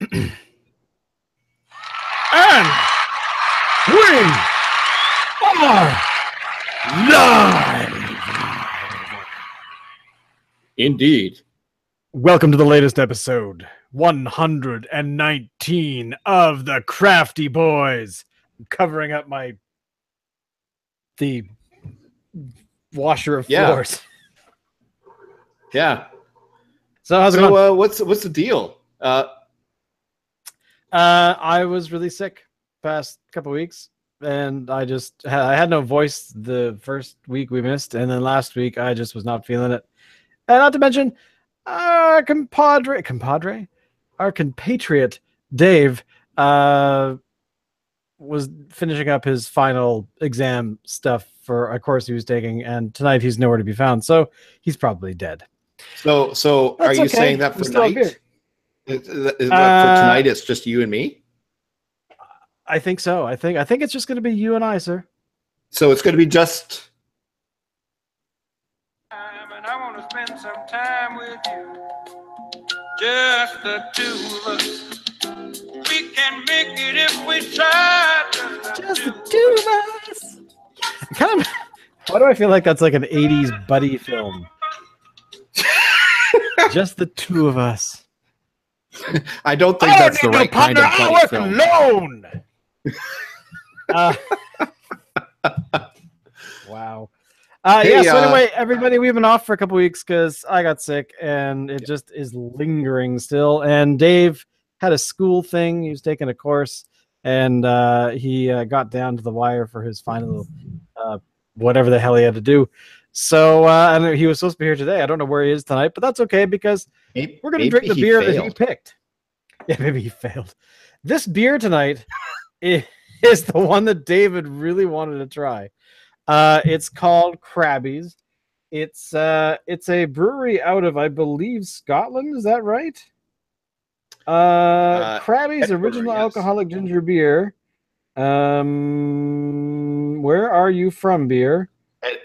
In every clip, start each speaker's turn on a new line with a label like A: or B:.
A: And we are live.
B: Indeed.
A: Welcome to the latest episode, 119 of the Crafty Boys. I'm covering up the washer of floors.
B: Yeah.
A: So how's it going?
B: What's the deal?
A: I was really sick past couple weeks, and I had no voice the first week we missed, and then last week I just was not feeling it. And not to mention, our compatriot Dave was finishing up his final exam stuff for a course he was taking, and tonight he's nowhere to be found, so he's probably dead.
B: So are you saying that for tonight? Is for tonight it's just you and me?
A: I think so. I think it's just going to be you and I, sir.
B: So it's going to be just.
C: And I want to spend some time with you. Just the two of us. We can make it if we try.
A: Just the two of us. Kind of. Why do I feel like that's like an 80s buddy film? Just the two of us.
B: I don't think that's the right kind of buddy film.
A: Alone. Wow. So anyway, everybody, we've been off for a couple weeks because I got sick and it just is lingering still. And Dave had a school thing. He was taking a course and he got down to the wire for his final whatever the hell he had to do. So and he was supposed to be here today. I don't know where he is tonight, but that's okay because we're going to drink the beer that he picked. Yeah, maybe he failed. This beer tonight is the one that David really wanted to try. It's called Crabbie's. It's a brewery out of, I believe, Scotland. Is that right? Crabbie's original alcoholic ginger beer. Where are you from, beer?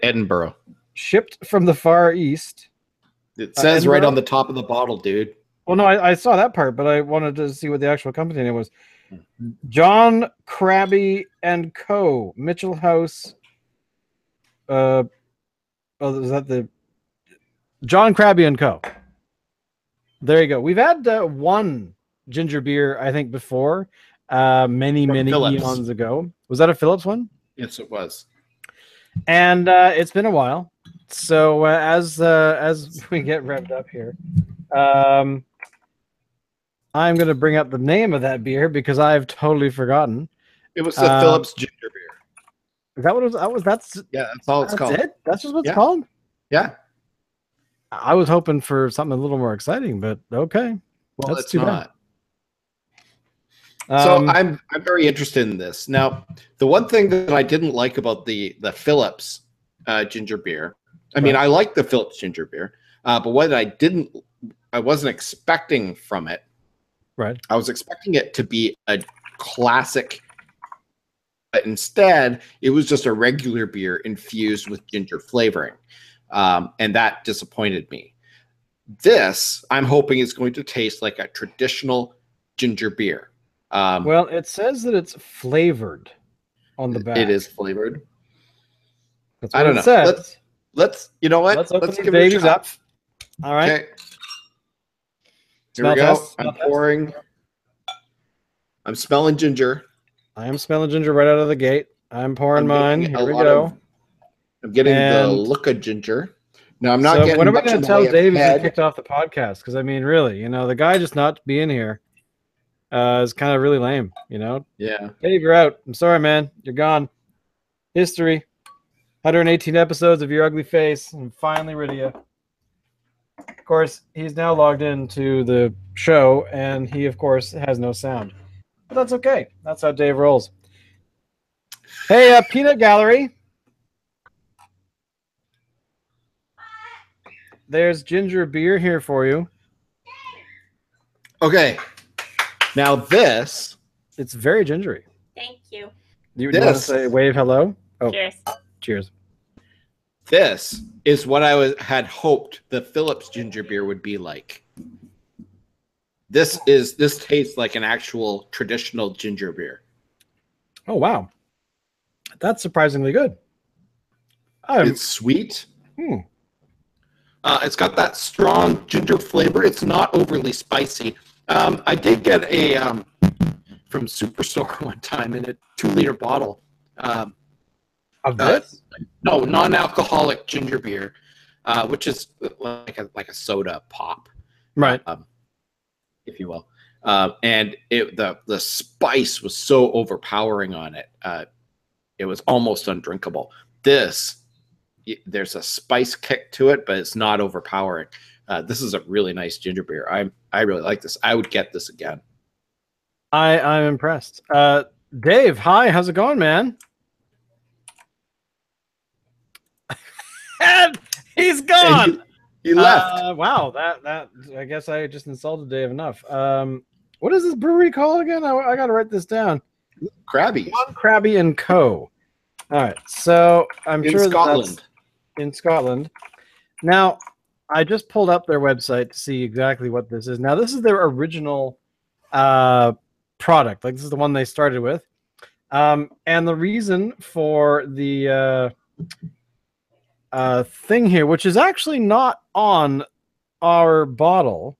B: Edinburgh.
A: Shipped from the Far East.
B: It says right on the top of the bottle, dude.
A: Well, no, I saw that part, but I wanted to see what the actual company name was. John Crabbie and Co. Mitchell House. Is that the John Crabbie and Co. There you go. We've had one ginger beer, I think, before, many eons ago. Was that a Phillips one?
B: Yes, it was.
A: And it's been a while. So as we get revved up here, I'm going to bring up the name of that beer because I've totally forgotten.
B: It was the Phillips ginger beer.
A: Is that what it was? That's
B: all it's called.
A: It? That's just what it's called?
B: Yeah.
A: I was hoping for something a little more exciting, but okay.
B: Well, it's not. So I'm very interested in this. Now, the one thing that I didn't like about the Phillips ginger beer, I mean, I like the Phillips ginger beer, but what I wasn't expecting from it.
A: Right.
B: I was expecting it to be a classic, but instead it was just a regular beer infused with ginger flavoring. And that disappointed me. This, I'm hoping, is going to taste like a traditional ginger beer.
A: Well, it says that it's flavored on the back.
B: It is flavored.
A: That's what it says.
B: Let's you know what?
A: Let's open these babies up. All right.
B: Okay. Here we go. I'm pouring. I'm smelling ginger.
A: I am smelling ginger right out of the gate. I'm pouring mine. Here we go.
B: I'm getting the look of ginger. Now I'm not getting.
A: When are we going to tell Dave he kicked off the podcast? Because I mean, really, the guy just not being here is kind of really lame.
B: Yeah.
A: Dave, you're out. I'm sorry, man. You're gone. History. 118 episodes of your ugly face. I'm finally rid of you. Of course, he's now logged into the show, and he, of course, has no sound. But that's okay. That's how Dave rolls. Hey, Peanut Gallery. There's ginger beer here for you.
B: Okay. Now this.
A: It's very gingery.
D: Thank you.
A: You want to say wave hello? Oh,
D: cheers.
A: Cheers.
B: This is what I had hoped the Phillips ginger beer would be like. This tastes like an actual traditional ginger beer.
A: Oh wow, that's surprisingly good.
B: It's sweet. It's got that strong ginger flavor. It's not overly spicy. I did get a from Superstore one time in a 2-liter bottle
A: of this.
B: No, non-alcoholic ginger beer, which is like a soda pop,
A: right?
B: If you will. And the spice was so overpowering on it. It was almost undrinkable. There's a spice kick to it, but it's not overpowering. This is a really nice ginger beer. I really like this. I would get this again.
A: I'm impressed. Dave, hi, how's it going, man? And he's gone.
B: He left.
A: Wow, that I guess I just insulted Dave enough. What is this brewery called again? I got to write this down.
B: Crabby.
A: Crabbie Co. All right, so I'm sure
B: Scotland.
A: That's in Scotland. Now, I just pulled up their website to see exactly what this is. Now, this is their original product. Like, this is the one they started with. And the reason for the thing here, which is actually not on our bottle,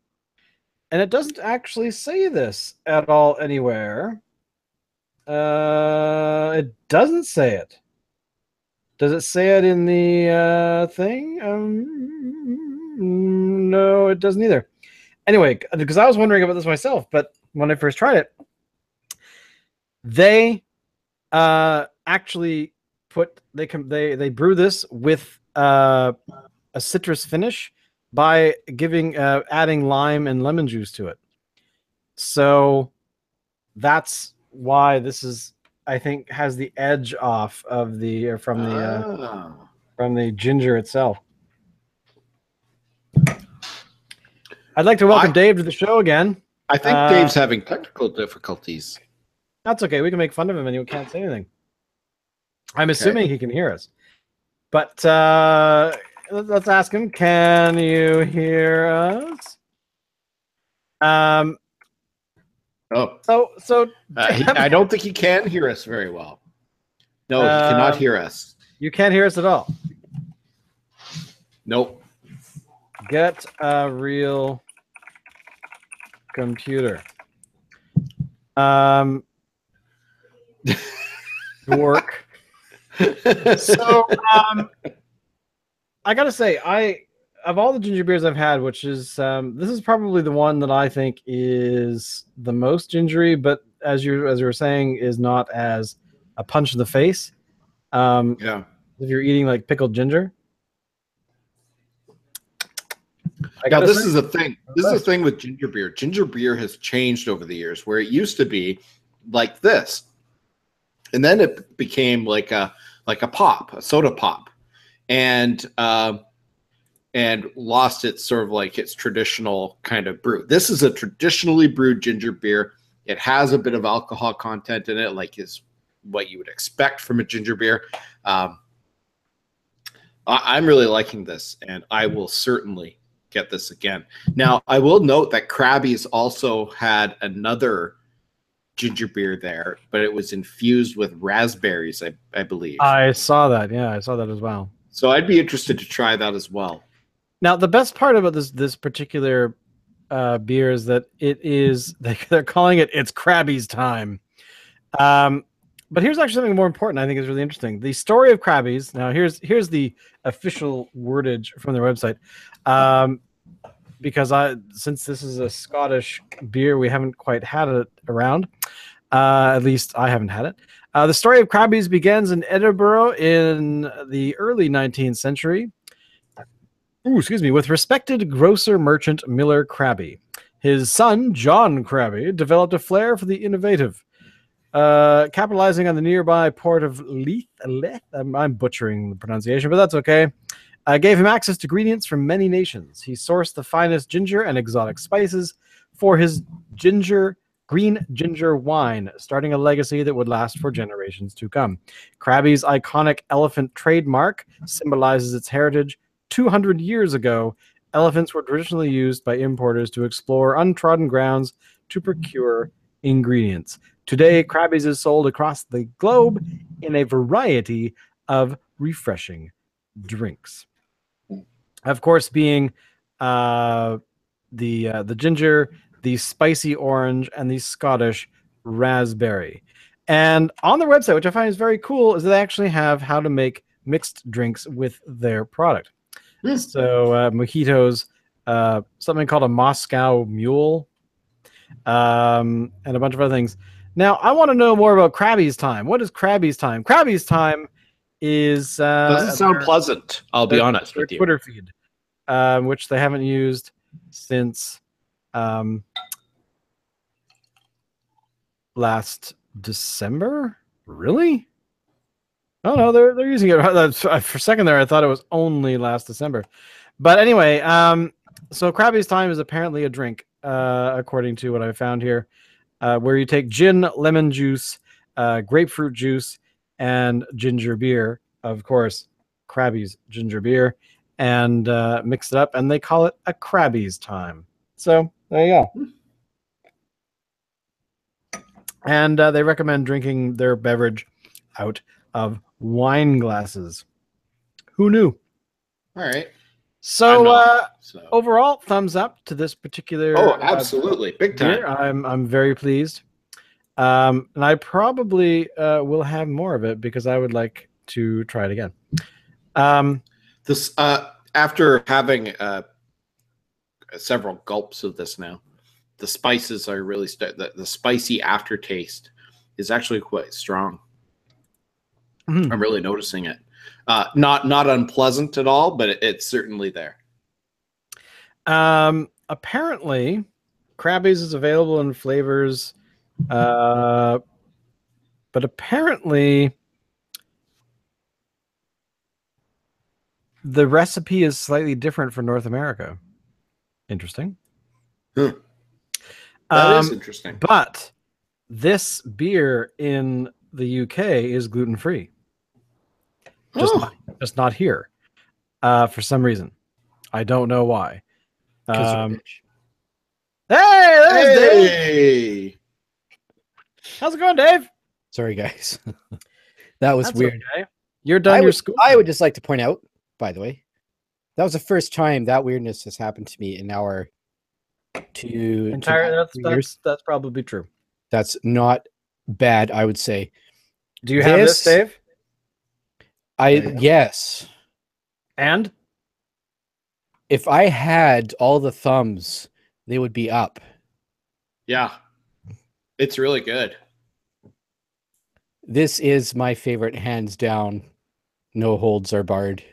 A: and it doesn't actually say this at all anywhere. It doesn't say it. Does it say it in the thing? No, it doesn't either. Anyway, because I was wondering about this myself, but when I first tried it, they actually they brew this with a citrus finish by adding lime and lemon juice to it. So that's why this is, I think, has the edge off of from the ginger itself. I'd like to welcome Dave to the show again.
B: I think Dave's having technical difficulties.
A: That's okay. We can make fun of him and he can't say anything. I'm assuming he can hear us. But let's ask him. Can you hear us?
B: I don't think he can hear us very well. No, he cannot hear us.
A: You can't hear us at all?
B: Nope.
A: Get a real computer. Work. So I gotta say, of all the ginger beers I've had, which is this is probably the one that I think is the most gingery, but as you were saying, is not as a punch in the face.
B: Yeah.
A: If you're eating like pickled ginger.
B: Now this is a thing. This is a thing with ginger beer. Ginger beer has changed over the years, where it used to be like this, and then it became like a pop, a soda pop, and lost its sort of like its traditional kind of brew. This is a traditionally brewed ginger beer. It has a bit of alcohol content in it, like is what you would expect from a ginger beer. I'm really liking this, and I will certainly get this again. Now, I will note that Crabby's also had another ginger beer there, but it was infused with raspberries, I believe.
A: I saw that. Yeah, I saw that as well.
B: So I'd be interested to try that as well.
A: Now, the best part about this particular beer is that they're calling it "It's Crabby's time." But here's actually something more important. I think is really interesting. The story of Crabby's. Now, here's the official wordage from their website. Because since this is a Scottish beer, we haven't quite had it around. At least I haven't had it. The story of Crabby's begins in Edinburgh in the early 19th century. With respected grocer merchant Miller Crabby. His son, John Crabby, developed a flair for the innovative. Capitalizing on the nearby port of Leith, I'm butchering the pronunciation, but that's okay. Gave him access to ingredients from many nations. He sourced the finest ginger and exotic spices for his green ginger wine, starting a legacy that would last for generations to come. Crabby's iconic elephant trademark symbolizes its heritage 200 years ago elephants were traditionally used by importers to explore untrodden grounds to procure ingredients. Today, Crabby's is sold across the globe in a variety of refreshing drinks. Of course, being the ginger, the spicy orange, and the Scottish raspberry. And on their website, which I find is very cool, is they actually have how to make mixed drinks with their product. So mojitos, something called a Moscow Mule, and a bunch of other things. Now, I want to know more about Crabby's time. What is Crabby's time? Crabby's time is
B: doesn't sound pleasant. I'll be honest with you.
A: Twitter feed, which they haven't used since last December. Really? Oh no, they're using it. For a second there, I thought it was only last December. But anyway, so Crabby's time is apparently a drink, according to what I found here, where you take gin, lemon juice, grapefruit juice, and ginger beer. Of course, Crabby's ginger beer, and mix it up, and they call it a Crabby's time. So there you go. And they recommend drinking their beverage out of wine glasses. Who knew?
B: All right.
A: So overall, thumbs up to this particular.
B: Oh, absolutely, big time.
A: Beer. I'm very pleased, and I probably will have more of it because I would like to try it again.
B: This after having several gulps of this now, the spices are really the spicy aftertaste is actually quite strong. I'm really noticing it. Not unpleasant at all, but it's certainly there.
A: Apparently, Crabby's is available in flavors, but apparently the recipe is slightly different for North America. Interesting.
B: That is interesting.
A: But this beer in the UK is gluten-free. Just not here, for some reason. I don't know why. Hey, Dave. How's it going, Dave?
D: Sorry, guys. That was weird.
A: Okay. You're done your school.
D: I would just like to point out, by the way, that was the first time that weirdness has happened to me in our
A: that's probably true.
D: That's not bad, I would say.
A: Do you have this, Dave?
D: Yes.
A: And
D: if I had all the thumbs, they would be up.
B: Yeah. It's really good.
D: This is my favorite, hands down. No holds are barred.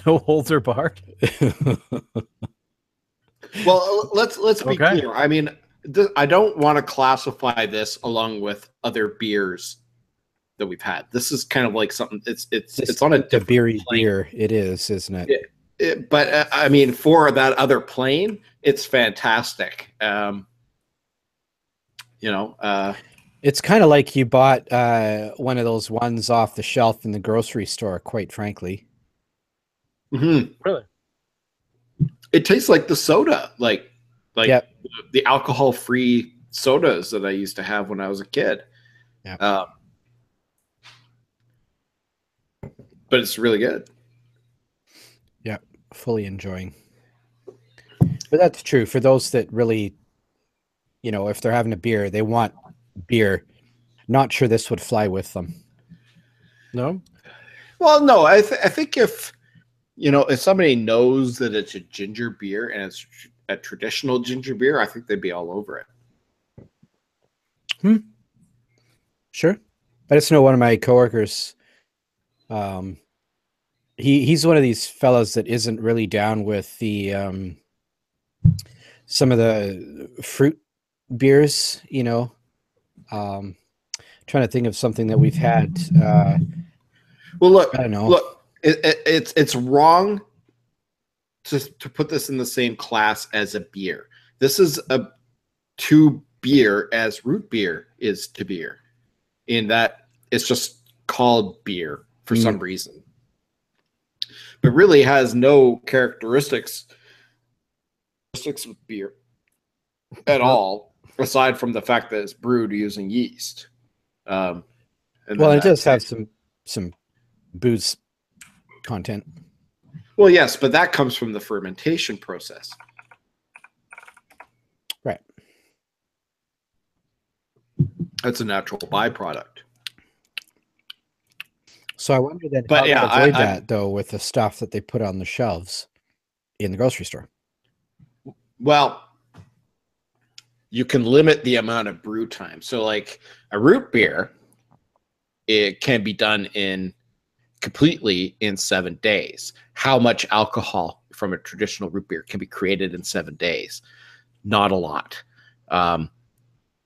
A: No holds are barred.
B: Well, let's be clear. I mean, I don't want to classify this along with other beers that we've had. This is kind of like something. It's on a
D: beery beer. It is, isn't it?
B: But I mean, for that other plane, it's fantastic.
D: It's kind of like you bought one of those ones off the shelf in the grocery store. Quite frankly.
A: Really.
B: It tastes like the soda, like
D: yep.
B: the alcohol-free sodas that I used to have when I was a kid.
D: Yep.
B: But it's really good.
D: Yeah, fully enjoying. But that's true for those that really, if they're having a beer, they want beer. Not sure this would fly with them.
A: No?
B: Well, no, I think if somebody knows that it's a ginger beer and it's a traditional ginger beer, I think they'd be all over it.
D: Sure. I just know one of my coworkers, he's one of these fellas that isn't really down with the some of the fruit beers, trying to think of something that we've had.
B: Well, look,
D: I don't know.
B: Look, it's wrong to put this in the same class as a beer. This is to beer as root beer is to beer, in that it's just called beer for some reason. but really has no characteristics with beer at all, aside from the fact that it's brewed using yeast.
D: Well, it does have some booze content.
B: Well, yes, but that comes from the fermentation process.
D: Right.
B: That's a natural byproduct.
D: So I wonder then
B: But
D: how
B: yeah,
D: to avoid that though with the stuff that they put on the shelves in the grocery store.
B: Well, you can limit the amount of brew time. So like a root beer, it can be done completely in 7 days. How much alcohol from a traditional root beer can be created in 7 days? Not a lot.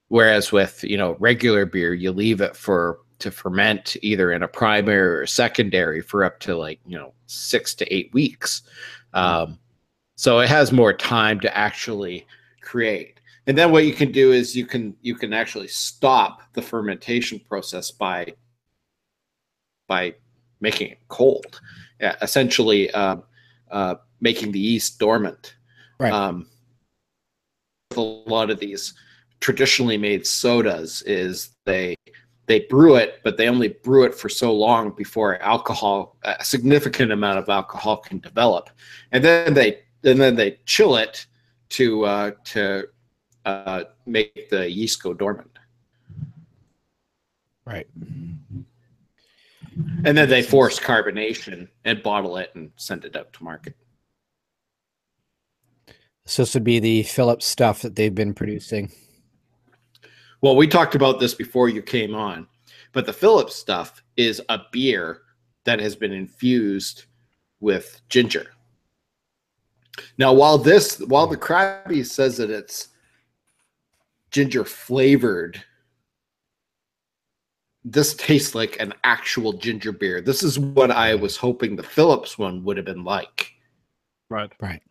B: Whereas with, regular beer, you leave it to ferment either in a primary or a secondary for up to 6 to 8 weeks. So it has more time to actually create. And then what you can do is you can actually stop the fermentation process by making it cold, essentially making the yeast dormant.
D: Right.
B: With a lot of these traditionally made sodas is they brew it, but they only brew it for so long before a significant amount of alcohol can develop, and then they chill it to make the yeast go dormant.
D: Right.
B: And then they force carbonation and bottle it and send it out to market.
D: So this would be the Phillips stuff that they've been producing.
B: Well, we talked about this before you came on, but the Phillips stuff is a beer that has been infused with ginger. Now, while the Crabby says that it's ginger flavored, this tastes like an actual ginger beer. This is what I was hoping the Phillips one would have been like.
A: Right.
D: Right.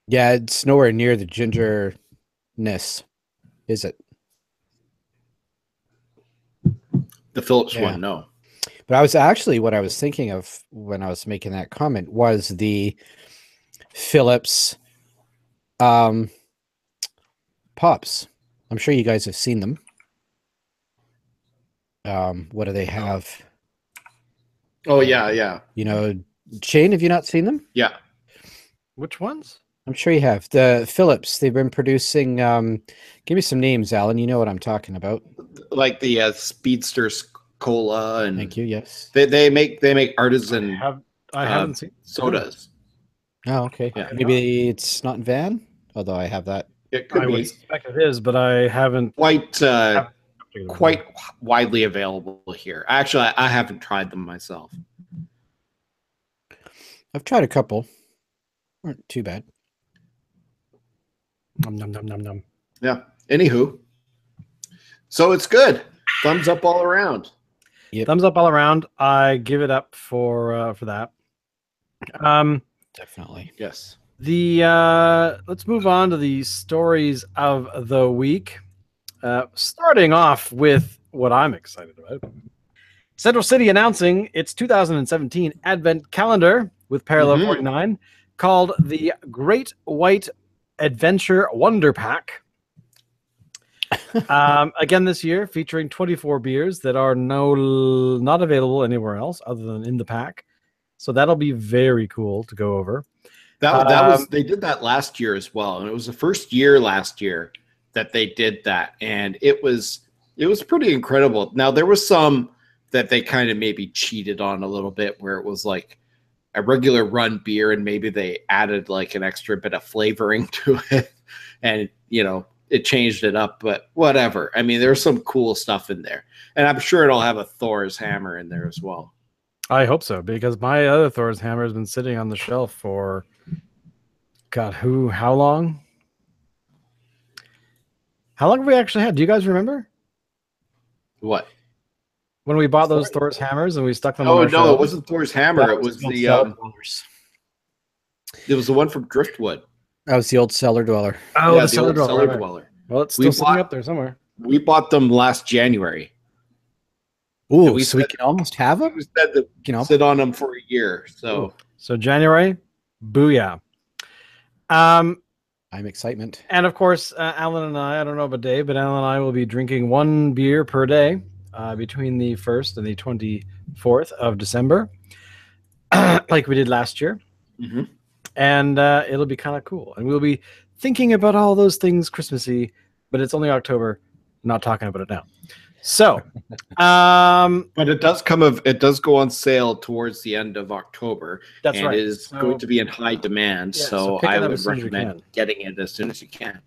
D: Yeah, it's nowhere near the gingerness, is it?
B: The Phillips one, no.
D: But what I was thinking of when I was making that comment was the Phillips pops. I'm sure you guys have seen them. What do they have?
B: Oh, yeah.
D: Shane, have you not seen them?
B: Yeah.
A: Which ones?
D: I'm sure you have. The Phillips, they've been producing, give me some names, Alan. You know what I'm talking about.
B: Like the Speedsters Cola. And
D: thank you, yes.
B: They make artisan
A: I haven't seen
B: sodas.
D: Oh, okay.
B: Yeah.
D: Maybe it's not in Van, although I have that.
B: It could be.
A: Would suspect it is, but I haven't.
B: Quite widely available here. Actually, I haven't tried them myself.
D: I've tried a couple. Aren't too bad.
A: Nom, nom, nom, nom, nom.
B: Yeah. Anywho, so it's good. Thumbs up all around.
A: Yep. Thumbs up all around. I give it up for that.
D: Definitely.
B: Yes.
A: Let's move on to the stories of the week. Starting off with what I'm excited about. Central City announcing its 2017 Advent calendar with Parallel 49 called the Great White Adventure Wonder Pack. Again this year, featuring 24 beers that are not available anywhere else other than in the pack. So that'll be very cool to go over.
B: They did that last year as well, and it was the first year last year that they did that, and it was pretty incredible. Now there was some that they kind of maybe cheated on a little bit, where it was like a regular run beer and maybe they added like an extra bit of flavoring to it, and it changed it up, but whatever. I mean, there's some cool stuff in there, and I'm sure it'll have a Thor's hammer in there as well.
A: I hope so, because my other Thor's hammer has been sitting on the shelf for God, how long? How long have we actually had? Do you guys remember?
B: What?
A: When we bought those Thor's hammers and we stuck them on
B: our
A: shelves? No,
B: it wasn't Thor's hammer. It was the one from Driftwood.
D: That was the old cellar dweller.
A: Oh,
B: yeah,
A: the cellar dweller. Well, it's still sitting up there somewhere.
B: We bought them last January.
D: Ooh, we can almost have them?
B: We said that we can sit on them for a year. So
A: January, booyah.
D: I'm excitement.
A: And of course, Alan and I don't know about Dave, but Alan and I will be drinking 1 beer per day between the 1st and the 24th of December, like we did last year.
B: Mm-hmm.
A: And it'll be kind of cool. And we'll be thinking about all those things Christmassy, but it's only October. Not talking about it now. So,
B: but it does go on sale towards the end of October.
A: That's right.
B: It is going to be in high demand.
A: Yeah,
B: so I would recommend getting it as soon as you can.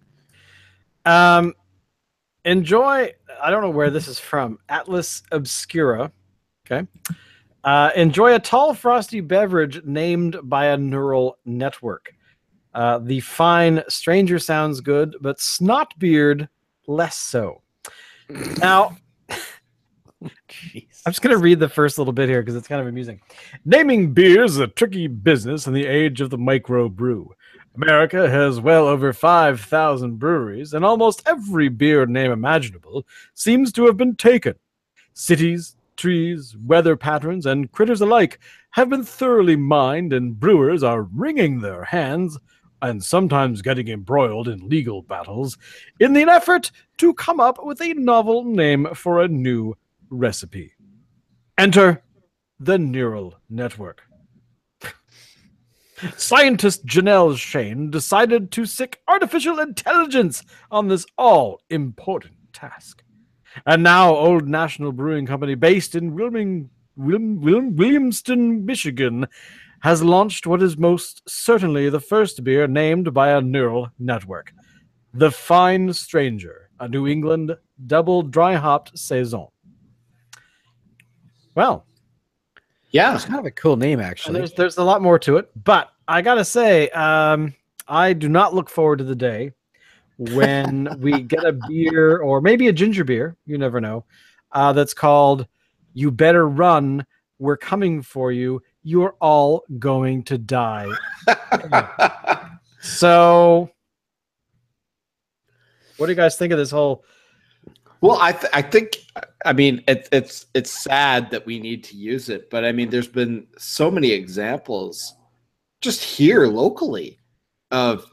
A: Enjoy. I don't know where this is from. Atlas Obscura. Okay. Enjoy a tall, frosty beverage named by a neural network. The fine stranger sounds good, but Snotbeard less so. Now, I'm just going to read the first little bit here because it's kind of amusing. Naming beers is a tricky business in the age of the microbrew. America has well over 5,000 breweries, and almost every beer name imaginable seems to have been taken. Cities, trees, weather patterns, and critters alike have been thoroughly mined, and brewers are wringing their hands and sometimes getting embroiled in legal battles in an effort to come up with a novel name for a new recipe. Enter the neural network. Scientist Janelle Shane decided to sic artificial intelligence on this all-important task. And now Old National Brewing Company, based in Williamston, Michigan, has launched what is most certainly the first beer named by a neural network. The Fine Stranger, a New England double dry-hopped saison. Well,
B: yeah,
D: it's kind of a cool name, actually.
A: There's a lot more to it, but I gotta say, I do not look forward to the day when we get a beer or maybe a ginger beer, you never know, that's called "You Better Run, We're Coming for You. You're all going to die." So, what do you guys think of this whole?
B: Well, I think I mean it's sad that we need to use it, but I mean there's been so many examples just here locally of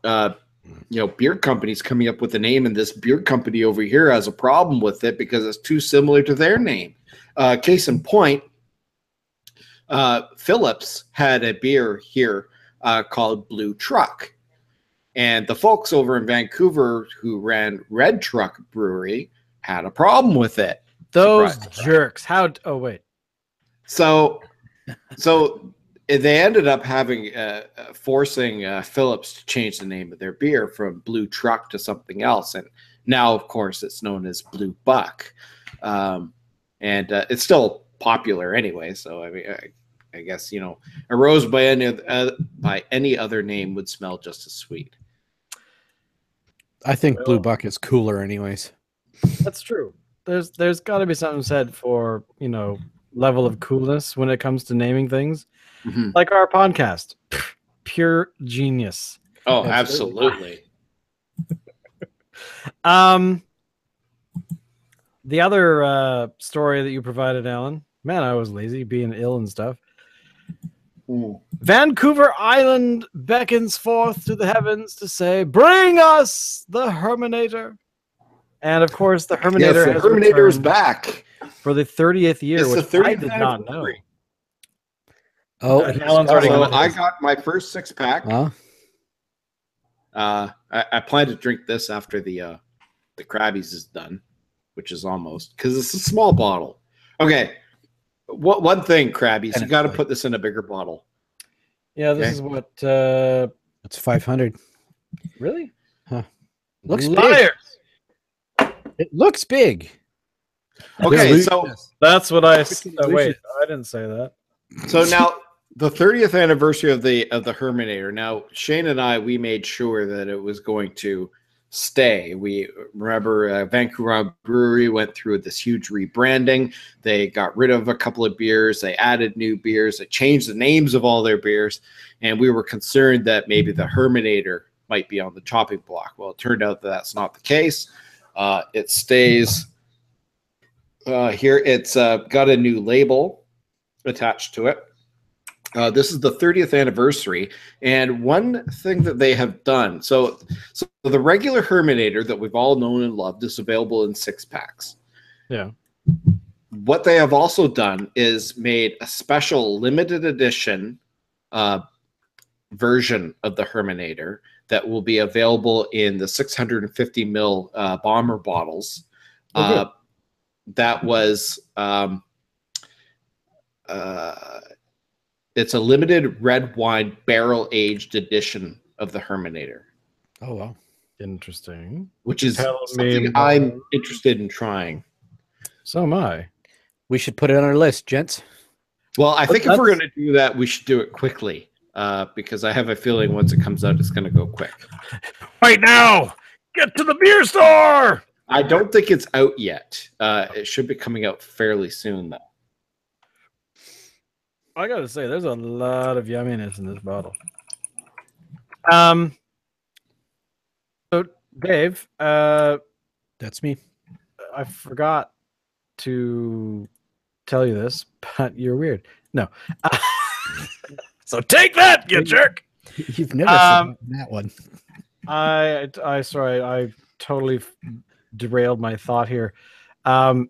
B: beer companies coming up with a name, and this beer company over here has a problem with it because it's too similar to their name. Case in point, Phillips had a beer here called Blue Truck. And the folks over in Vancouver who ran Red Truck Brewery had a problem with it.
A: Those jerks. Oh, wait.
B: So they ended up having forcing Phillips to change the name of their beer from Blue Truck to something else. And now, of course, it's known as Blue Buck. And it's still popular anyway. So, I mean, I guess, a rose by any other name would smell just as sweet.
D: I think Blue Buck is cooler anyways.
A: That's true. There's got to be something said for, level of coolness when it comes to naming things.
B: Mm-hmm.
A: Like our podcast. Pure genius.
B: Oh, absolutely.
A: The other story that you provided, Alan. Man, I was lazy being ill and stuff.
B: Ooh.
A: Vancouver Island beckons forth to the heavens to say, "Bring us the Herminator." And of course, the Herminator,
B: yes, the Herminator is back
A: for the 30th year,
B: it's
A: which
B: the 30th
A: I did not know.
D: Oh,
A: Alan's already
B: so
A: got
B: I got my first 6-pack.
D: Huh?
B: I plan to drink this after the Crabbies is done, which is almost, because it's a small bottle. Okay. One thing, Crabbies, you got to put this in a bigger bottle.
A: Yeah, this is what.
D: It's 500.
A: Really?
D: Huh. Looks
A: Liars.
D: big. It looks big.
B: Okay, so
A: that's what I. Wait, I didn't say that.
B: So now the 30th anniversary of the Herminator. Now Shane and we made sure that it was going to stay. We remember Vancouver Brewery went through this huge rebranding. They got rid of a couple of beers. They added new beers. They changed the names of all their beers. And we were concerned that maybe the Herminator might be on the chopping block. Well, it turned out that that's not the case. It stays Here it's got a new label attached to it. This is the 30th anniversary, and one thing that they have done. So the regular Herminator that we've all known and loved is available in 6-packs.
A: Yeah.
B: What they have also done is made a special limited edition version of the Herminator that will be available in the 650 ml bomber bottles. That was it's a limited red wine barrel aged edition of the Herminator.
D: Oh wow,
A: interesting.
B: Which is something I'm interested in trying.
A: So am I.
D: We should put it on our list, gents.
B: Well, I think if we're going to do that, we should do it quickly. Because I have a feeling once it comes out, it's going to go quick.
A: Right now, get to the beer store.
B: I don't think it's out yet. It should be coming out fairly soon, though.
A: I gotta say, there's a lot of yumminess in this bottle. So Dave,
D: that's me.
A: I forgot to tell you this, but you're weird. No. So take that, you jerk.
D: You've never seen that one.
A: Sorry, I totally derailed my thought here. So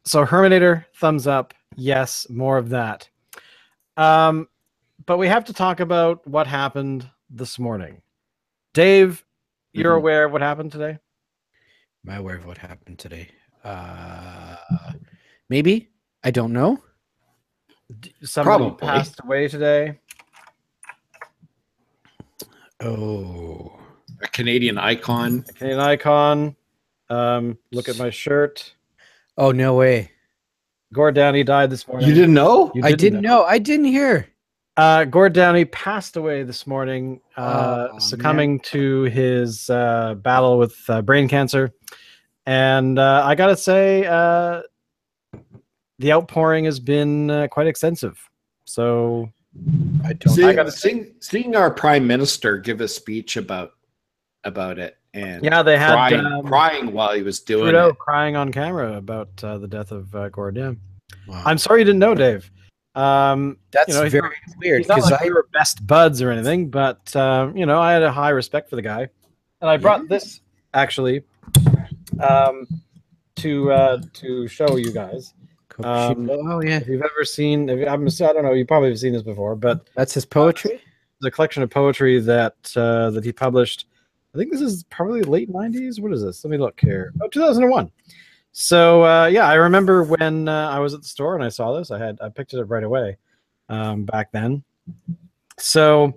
A: Herminator, thumbs up. Yes, more of that. But we have to talk about what happened this morning. Dave, you're aware of what happened today?
D: Am I aware of what happened today? Maybe. I don't know.
A: Somebody passed away today.
D: Oh.
B: A Canadian icon.
A: A Canadian icon. Look at my shirt.
D: Oh, no way.
A: Gord Downey died this morning.
B: You didn't know?
D: I didn't know. I didn't hear.
A: Gord Downey passed away this morning, succumbing to his battle with brain cancer. And I got to say, the outpouring has been quite extensive. So
B: I got seeing our prime minister give a speech about it, and
A: they had
B: crying while he was doing
A: Trudeau
B: it,
A: crying on camera about the death of Gord Downey.
D: Wow.
A: I'm sorry you didn't know, Dave.
D: That's very weird
A: because we were best buds or anything, but I had a high respect for the guy, and I brought this actually to show you guys.
D: Oh yeah,
A: if you've ever seen, I don't know, you probably have seen this before, but
D: that's his poetry.
A: The collection of poetry that he published. I think this is probably late 90s. What is this? Let me look here. Oh, 2001. So I remember when I was at the store and I saw this. I picked it up right away back then. So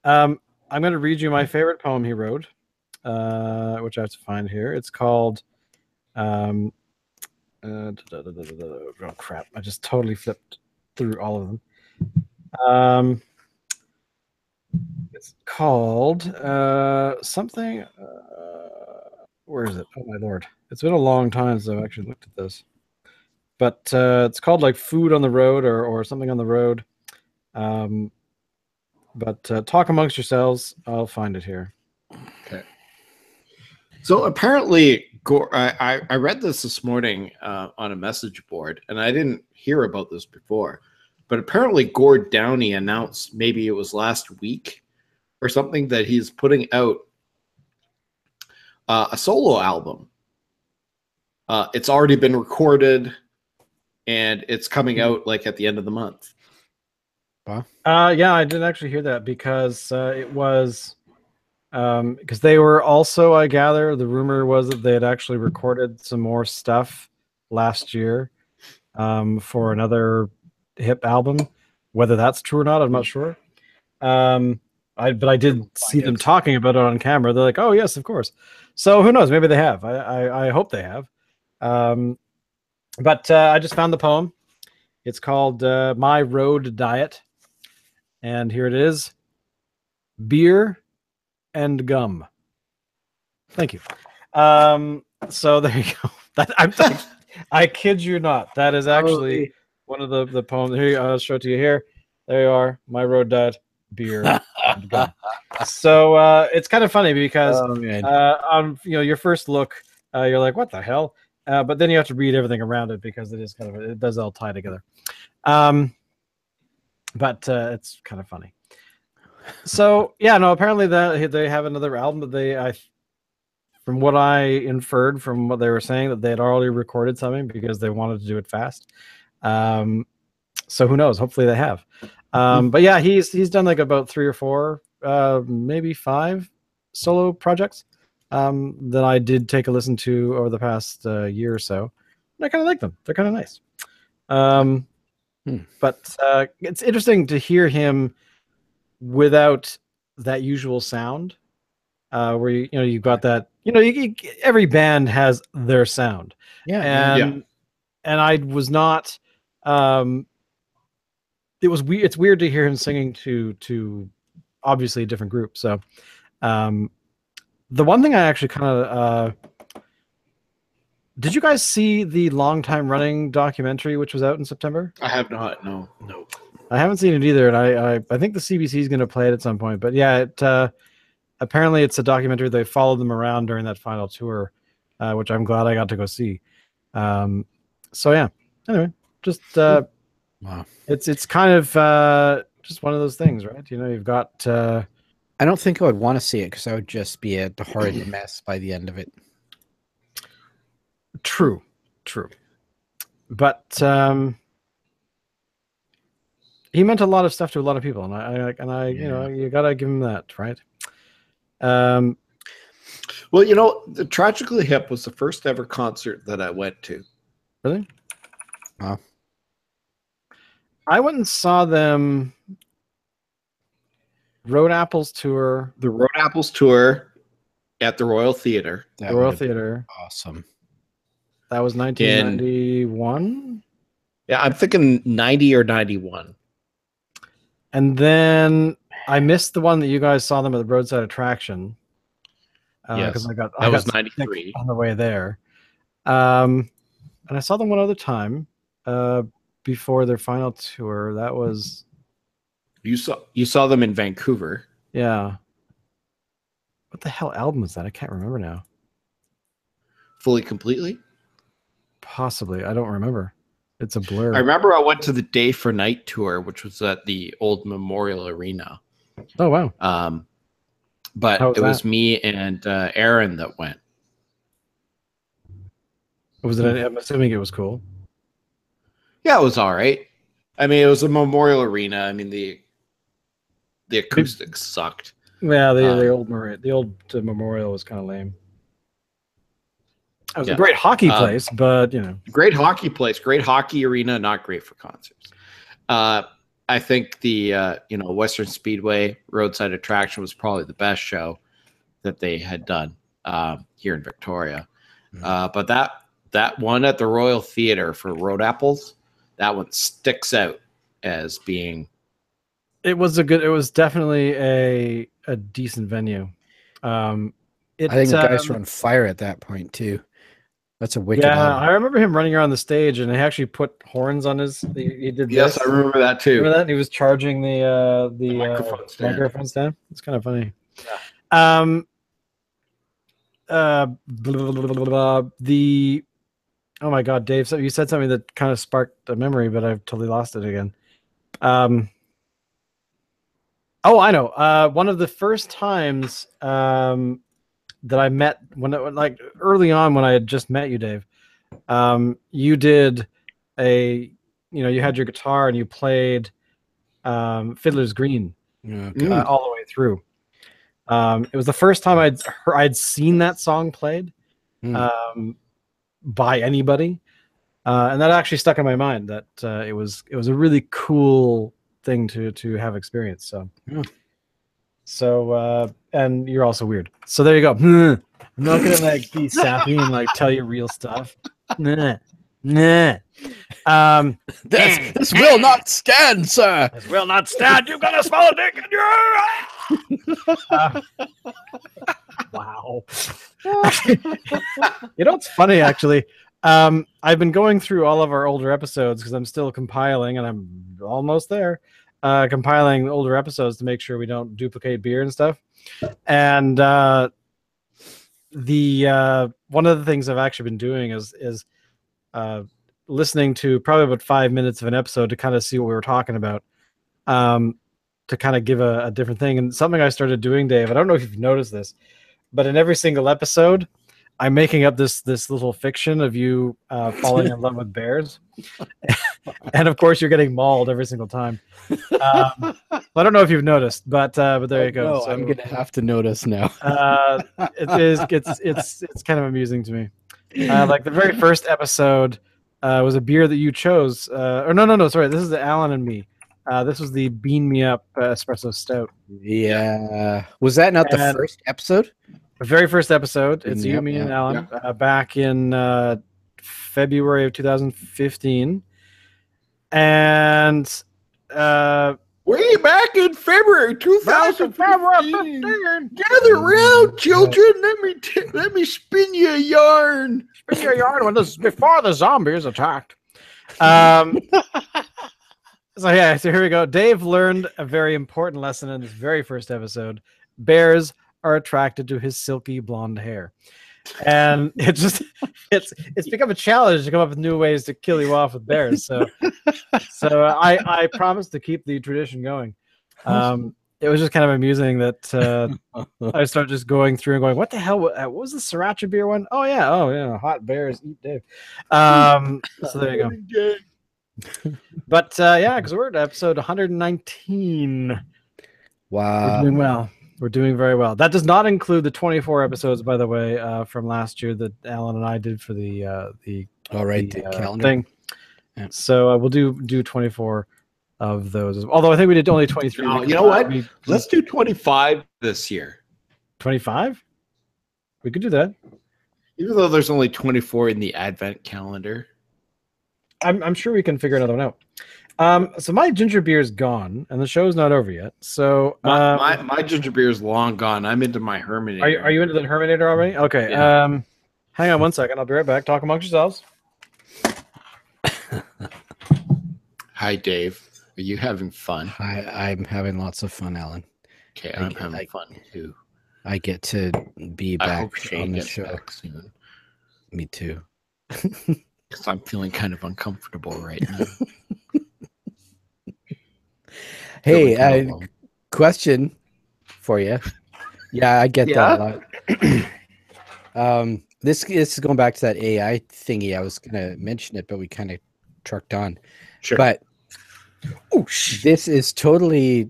A: I'm going to read you my favorite poem he wrote, which I have to find here. It's called oh crap! I just totally flipped through all of them. It's called something. Where is it? Oh my lord! It's been a long time since I've actually looked at this. But it's called like Food on the Road or something on the road. But talk amongst yourselves. I'll find it here.
B: Okay. So apparently, I read this morning on a message board, and I didn't hear about this before. But apparently, Gord Downey announced, maybe it was last week or something, that he's putting out a solo album. It's already been recorded, and it's coming out like at the end of the month.
D: Wow.
A: Yeah, I didn't actually hear that because it was because they were also, I gather, the rumor was that they had actually recorded some more stuff last year for another hip album. Whether that's true or not, I'm not sure. But I did see them talking about it on camera. They're like, "Oh yes, of course." So who knows? Maybe they have. I hope they have. But I just found the poem. It's called "My Road Diet," and here it is: beer and gum. Thank you. So there you go. I kid you not. That is actually one of the poems. Here, I'll show it to you here. There you are. My road diet, beer and gum. So it's kind of funny because on your first look, you're like, what the hell? but then you have to read everything around it because it is kind of it does all tie together. But it's kind of funny. So yeah, no. Apparently that they have another album that from what I inferred from what they were saying, that they had already recorded something because they wanted to do it fast. So who knows? Hopefully they have. But yeah, he's done like about 3 or 4, maybe 5 solo projects that I did take a listen to over the past year or so. And I kind of like them. They're kind of nice. But it's interesting to hear him without that usual sound, where you've got that. Every band has their sound. And I was not. It's weird to hear him singing to obviously a different group. So the one thing I actually kind of did you guys see the long time running documentary which was out in September?
B: I have not. No.
A: I haven't seen it either, and I think the CBC is going to play it at some point. But yeah, apparently it's a documentary. They followed them around during that final tour, which I'm glad I got to go see. So yeah. Anyway, just wow. It's kind of just one of those things, right? You've got.
D: I don't think I would want to see it because I would just be a horrid mess by the end of it.
A: True, but he meant a lot of stuff to a lot of people, and I you gotta give him that, right?
B: Well, the Tragically Hip was the first ever concert that I went to.
A: Really? Wow. I went and saw them. Road Apples tour.
B: The Road Apples tour at the Royal Theatre.
A: The Royal Theatre.
D: Awesome.
A: That was 1991.
B: Yeah, I'm thinking 90 or 91.
A: And then I missed the one that you guys saw them at the Roadside Attraction.
B: Yes,
A: I got
B: 93
A: on the way there. And I saw them one other time before their final tour. That was
B: you saw them in Vancouver.
A: Yeah. What the hell album was that? I can't remember now.
B: Fully Completely?
A: Possibly. I don't remember. It's a blur.
B: I remember I went to the Day for Night tour, which was at the old Memorial Arena.
A: Oh, wow.
B: But it was me and Aaron that went.
A: I'm assuming it was cool.
B: Yeah, it was all right. I mean, it was a Memorial Arena. I mean, the acoustics sucked.
A: Yeah, the old Memorial was kind of lame. It was a great hockey place, but
B: great hockey place, great hockey arena, not great for concerts. I think the Western Speedway Roadside Attraction was probably the best show that they had done here in Victoria. But that one at the Royal Theatre for Road Apples, that one sticks out as being.
A: It was definitely a decent venue. I
D: think the guys were on fire at that point too. That's a wicked.
A: Yeah, I remember him running around the stage, and he actually put horns on his. He did.
B: Yes,
A: this.
B: I remember that too.
A: Remember that? And he was charging the microphone stand. It's kind of funny. Yeah. Oh my God, Dave! So you said something that kind of sparked a memory, but I've totally lost it again. Oh, I know. One of the first times that I met like early on when I had just met you, Dave, you did you had your guitar and you played Fiddler's Green all the way through. It was the first time I'd seen that song played by anybody, and that actually stuck in my mind. That it was a really cool thing to have experienced. So and you're also weird. So there you go. I'm not gonna be sappy and tell you real stuff. Nah. This
D: will not stand, sir.
A: This will not stand. You've got a small dick in your. Wow. It's funny actually. I've been going through all of our older episodes because I'm still compiling, and I'm almost there. Compiling older episodes to make sure we don't duplicate beer and stuff. And the one of the things I've actually been doing is listening to probably about 5 minutes of an episode to kind of see what we were talking about, to kind of give a different thing. And something I started doing, Dave, I don't know if you've noticed this, but in every single episode, I'm making up this little fiction of you falling in love with bears. And of course, you're getting mauled every single time. I don't know if you've noticed, but there you go.
D: No, so, I'm gonna have to notice now.
A: It's kind of amusing to me. Like the very first episode was a beer that you chose. Or no, sorry, this is the Alan and me. This was the Bean Me Up Espresso Stout.
D: Yeah, was that not the first episode?
A: The very first episode. It's you, me, and Alan back in February of 2015. And
B: way back in February 2015. Gather around, children. Let me spin you a yarn.
A: Spin you a yarn before the zombies attacked. So here we go. Dave learned a very important lesson in this very first episode. Bears are attracted to his silky blonde hair. And it's become a challenge to come up with new ways to kill you off with bears. So I promised to keep the tradition going. It was just kind of amusing that I started just going through and going, what the hell? What was the sriracha beer one? Oh yeah, hot bears eat Dave. So there you go. But because we're at episode 119.
D: Wow,
A: we're doing well. We're doing very well. That does not include the 24 episodes, by the way, from last year that Alan and I did for the
D: calendar
A: thing. Yeah. So we'll do 24 of those. Although I think we did only 23.
B: No, you know what? Let's do 25 this year.
A: 25? We could do that.
B: Even though there's only 24 in the Advent calendar.
A: I'm sure we can figure another one out. So my ginger beer is gone, and the show's not over yet. So
B: my ginger beer is long gone. I'm into my Herminator.
A: Are you into the Herminator already? Okay.
B: Yeah.
A: Hang on one second. I'll be right back. Talk amongst yourselves.
B: Hi, Dave. Are you having fun?
D: I'm having lots of fun, Alan.
B: Okay, I'm having fun too.
D: I get to be back
B: I hope Shane
D: on the
B: gets
D: show.
B: Back soon.
D: Me too.
B: Because I'm feeling kind of uncomfortable right now.
D: Hey, question for you. Yeah, I get that a lot. This is going back to that AI thingy. I was going to mention it, but we kind of trucked on.
B: Sure.
D: But this is totally.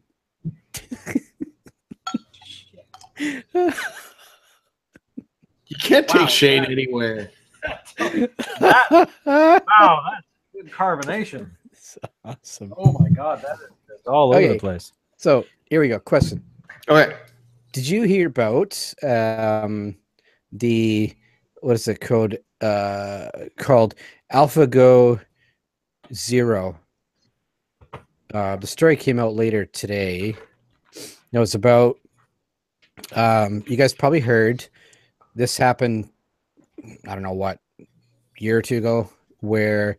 B: You can't take Shane anywhere.
A: Wow, that's good carbonation.
D: That's awesome.
A: Oh my god, that's all over the place.
D: So here we go. Question.
B: Okay.
D: Did you hear about the what is it called AlphaGo Zero? The story came out later today. It was about you guys probably heard this happened, I don't know what, year or two ago, where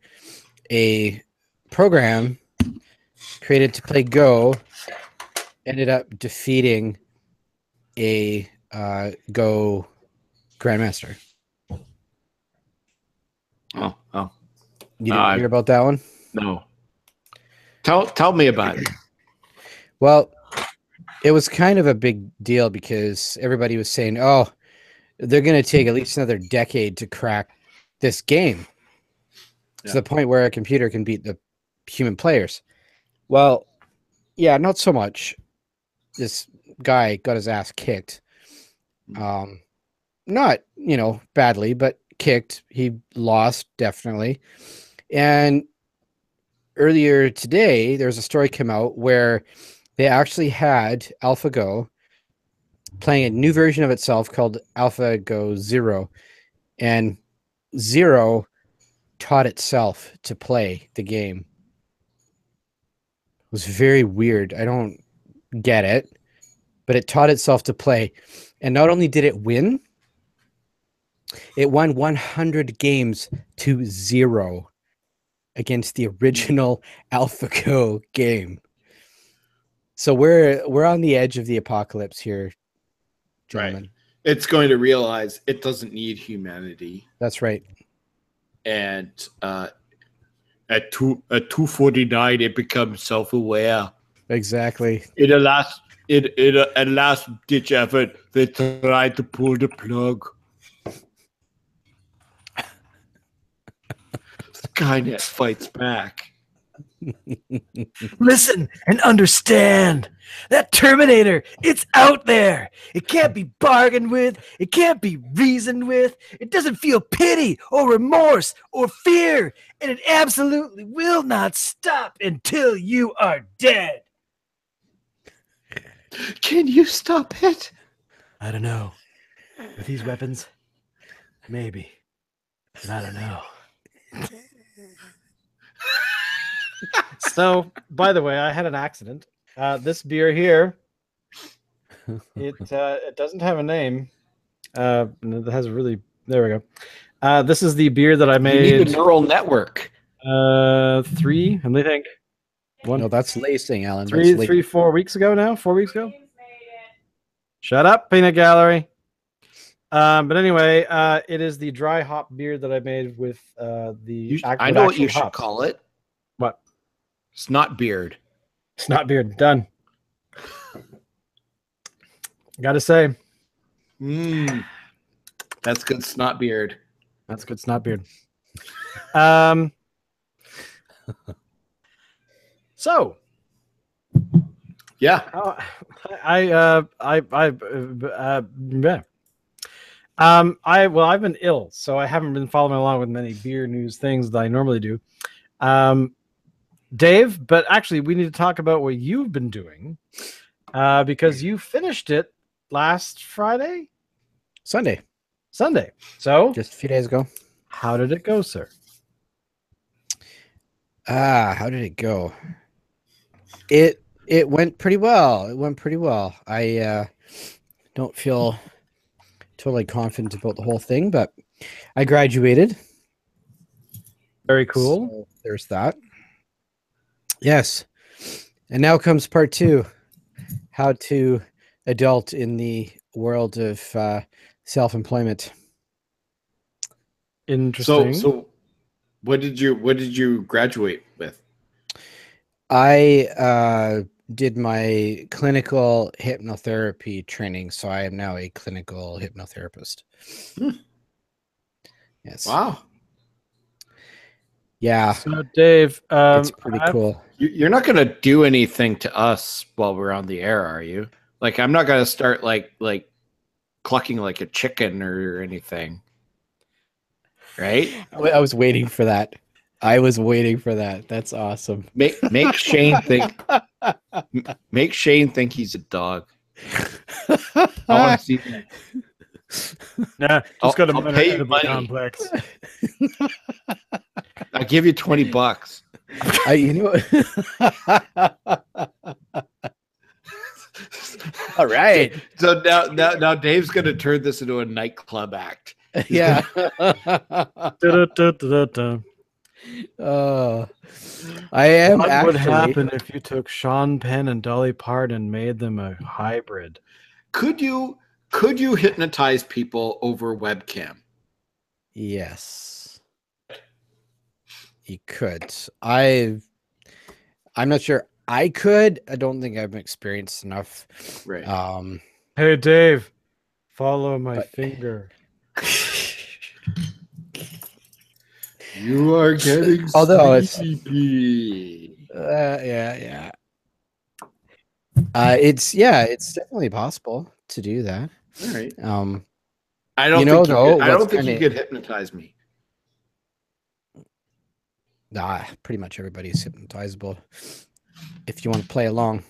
D: a program created to play Go ended up defeating a Go grandmaster.
B: Oh.
D: You didn't hear about that one?
B: No. Tell me about it.
D: Well, it was kind of a big deal because everybody was saying, oh, they're going to take at least another decade to crack this game to the point where a computer can beat the human players. Well, yeah, not so much. This guy got his ass kicked. Not, badly, but kicked. He lost, definitely. And earlier today, there's a story came out where they actually had AlphaGo playing a new version of itself called AlphaGo Zero. And Zero taught itself to play the game. It was very weird. I don't get it, but it taught itself to play. And not only did it win, it won 100 games to 0 against the original AlphaGo game. So we're on the edge of the apocalypse here, gentlemen.
B: It's going to realize it doesn't need humanity.
D: That's right.
B: And at 249, it becomes self-aware.
D: Exactly.
B: In a last ditch effort, they tried to pull the plug. Skynet fights back.
A: Listen and understand. That Terminator, it's out there. It can't be bargained with. It can't be reasoned with. It doesn't feel pity or remorse or fear. And it absolutely will not stop until you are dead.
B: Can you stop it?
A: I don't know. With these weapons, maybe. But I don't know. So, by the way, I had an accident. This beer here, it doesn't have a name. It has a really. There we go. This is the beer that I made.
B: You need a neural network.
A: 3. I think.
D: No, that's lacing, Alan.
A: 4 weeks ago now. 4 weeks ago. Shut up, Peanut Gallery. But anyway, it is the dry hop beer that I made with the.
B: I know what you should call it.
A: What?
B: Snot beard.
A: Snot beard. Done. Gotta say.
B: That's good snot beard.
A: That's good snot beard. So.
B: Yeah.
A: I've been ill, so I haven't been following along with many beer news things that I normally do. Dave, but actually we need to talk about what you've been doing, because you finished it last Sunday. So
D: just a few days ago.
A: How did it go, sir?
D: How did it go? It went pretty well. I don't feel totally confident about the whole thing, but I graduated.
A: Very cool.
D: So there's that. Yes. And now comes part 2. How to adult in the world of self-employment.
A: Interesting.
B: So what did you graduate with?
D: I did my clinical hypnotherapy training, so I am now a clinical hypnotherapist. Yes.
B: Wow.
D: Yeah.
A: So Dave,
D: it's pretty cool.
B: You're not going to do anything to us while we're on the air, are you? Like, I'm not going to start like clucking like a chicken or anything. Right?
D: I was waiting for that. That's awesome.
B: Make Shane think he's a dog. I want to see that.
A: Nah, just got
B: I'll pay you money.
A: Complex.
B: I'll give you $20.
D: You know. All right.
B: So now Dave's going to turn this into a nightclub act.
D: Yeah. I am.
A: What would happen if you took Sean Penn and Dolly Parton and made them a hybrid?
B: Could you hypnotize people over webcam?
D: Yes, you could. I'm not sure I could. I don't think I've experienced enough.
B: Right.
A: Hey Dave, follow my finger.
B: You are getting
D: sleepy. Yeah. It's definitely possible to do that.
B: All right.
D: I
B: don't think you could hypnotize me.
D: Nah, pretty much everybody's hypnotizable if you want to play along,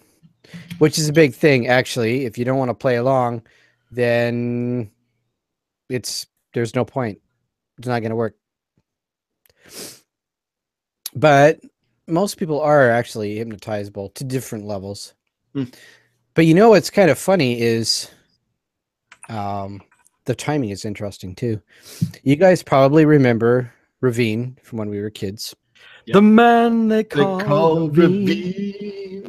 D: which is a big thing, actually. If you don't want to play along, then there's no point. It's not going to work. But most people are actually hypnotizable to different levels. But you know what's kind of funny is the timing is interesting too. You guys probably remember Ravine from when we were kids.
A: Yep. The man they call
B: Ravine.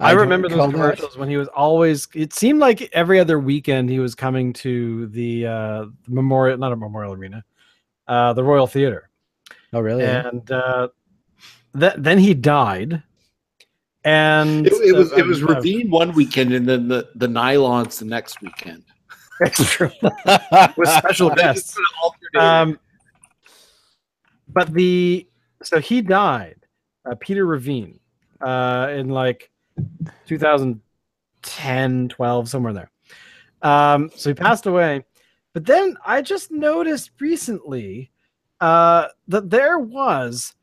A: I remember those commercials when he was always. It seemed like every other weekend he was coming to the Memorial, not a Memorial Arena, the Royal Theater.
D: Oh, really?
A: And then he died. And
B: it was Ravine one weekend, and then the Nylons the next weekend.
A: It's true. With special guests. But so he died, Peter Ravine, in like 2010, 12, somewhere there. So he passed away. But then I just noticed recently that there was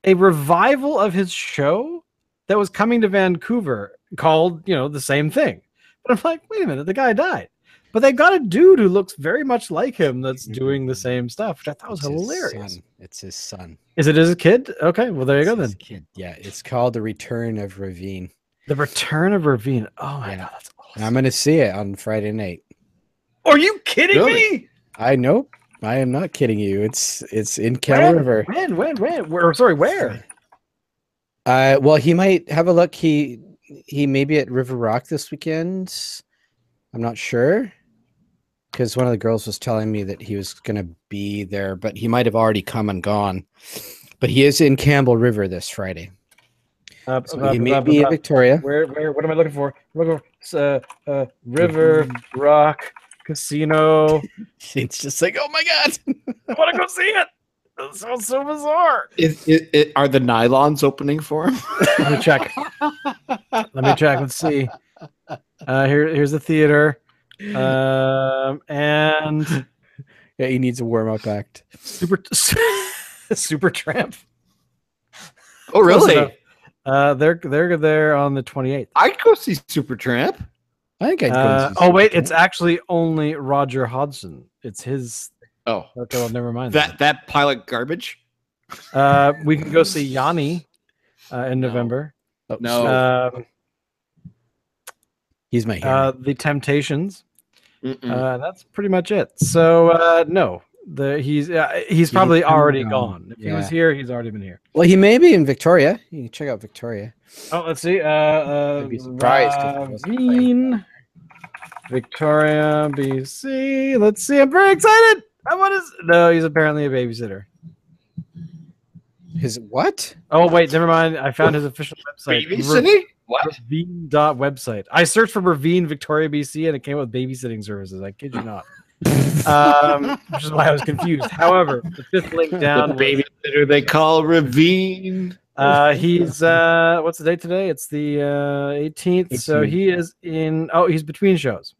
A: a revival of his show that was coming to Vancouver called, the same thing. But I'm like, wait a minute, the guy died. But they got a dude who looks very much like him that's doing the same stuff, which I thought was hilarious.
D: It's his son.
A: Is it his kid? Okay, well, there you go then.
D: Kid. Yeah, it's called The Return of Ravine.
A: The Return of Ravine. Oh, my God, that's awesome.
D: And I'm going to see it on Friday night.
A: Are you kidding me?
D: I know. I am not kidding you. It's in Campbell River.
A: When? Where?
D: Well, he might have a look. He may be at River Rock this weekend. I'm not sure, because one of the girls was telling me that he was going to be there, but he might have already come and gone. But he is in Campbell River this Friday. So he may be in Victoria.
A: Where? What am I looking for? River Rock Casino.
D: It's just like, oh my God,
A: I want to go see it. That sounds so bizarre.
B: Are the Nylons opening for him?
A: Let me check. Let's see. Here's the theater. And
D: yeah, he needs a warm-up act.
A: Super Tramp.
B: Oh, really?
A: They're there on the 28th.
B: I'd go see Super Tramp.
D: I think I'd go.
A: Oh wait, it's actually only Roger Hodgson. It's his.
B: Oh,
A: okay. Well, never mind.
B: That pilot garbage.
A: We can go see Yanni in November.
B: No.
D: He's my hero.
A: The Temptations. That's pretty much it. So no, he's probably already gone. If he was here, he's already been here.
D: Well, he may be in Victoria. You can check out Victoria.
A: Oh, let's see.
D: I'd be surprised.
A: Victoria, BC. Let's see. I'm very excited. No, he's apparently a babysitter.
D: His what?
A: Oh wait, never mind. I found his official website.
B: Babysitting? What?
A: Ravine.website. I searched for Ravine, Victoria, BC, and it came up with babysitting services. I kid you not. Which is why I was confused. However, the fifth link down.
B: The babysitter they call Ravine.
A: He's what's the date today? It's the 18th. So he is in. Oh, he's between shows.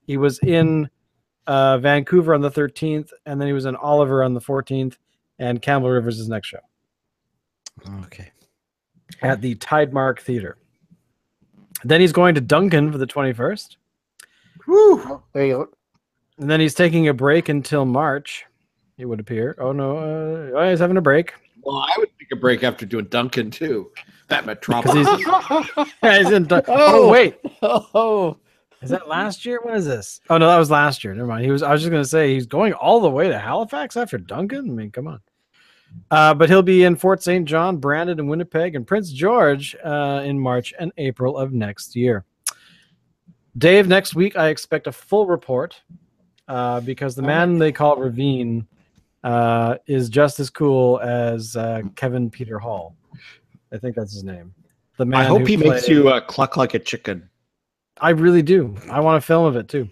A: He was in Vancouver on the 13th, and then he was in Oliver on the 14th, and Campbell River's his next show.
D: Okay.
A: At the Tidemark Theater. Then he's going to Duncan for the 21st.
D: Woo! There you go.
A: And then he's taking a break until March, it would appear. Oh, no. He's having a break.
B: Well, I would take a break after doing Duncan, too. That metropolis.
A: He's in oh, wait. Oh. Is that last year? When is this? Oh, no, that was last year. Never mind. I was just going to say, he's going all the way to Halifax after Duncan? I mean, come on. But he'll be in Fort St. John, Brandon, and Winnipeg, and Prince George in March and April of next year. Dave, next week I expect a full report because the man they call Ravine is just as cool as Kevin Peter Hall. I think that's his name. The man.
B: I hope he makes you cluck like a chicken.
A: I really do. I want a film of it too.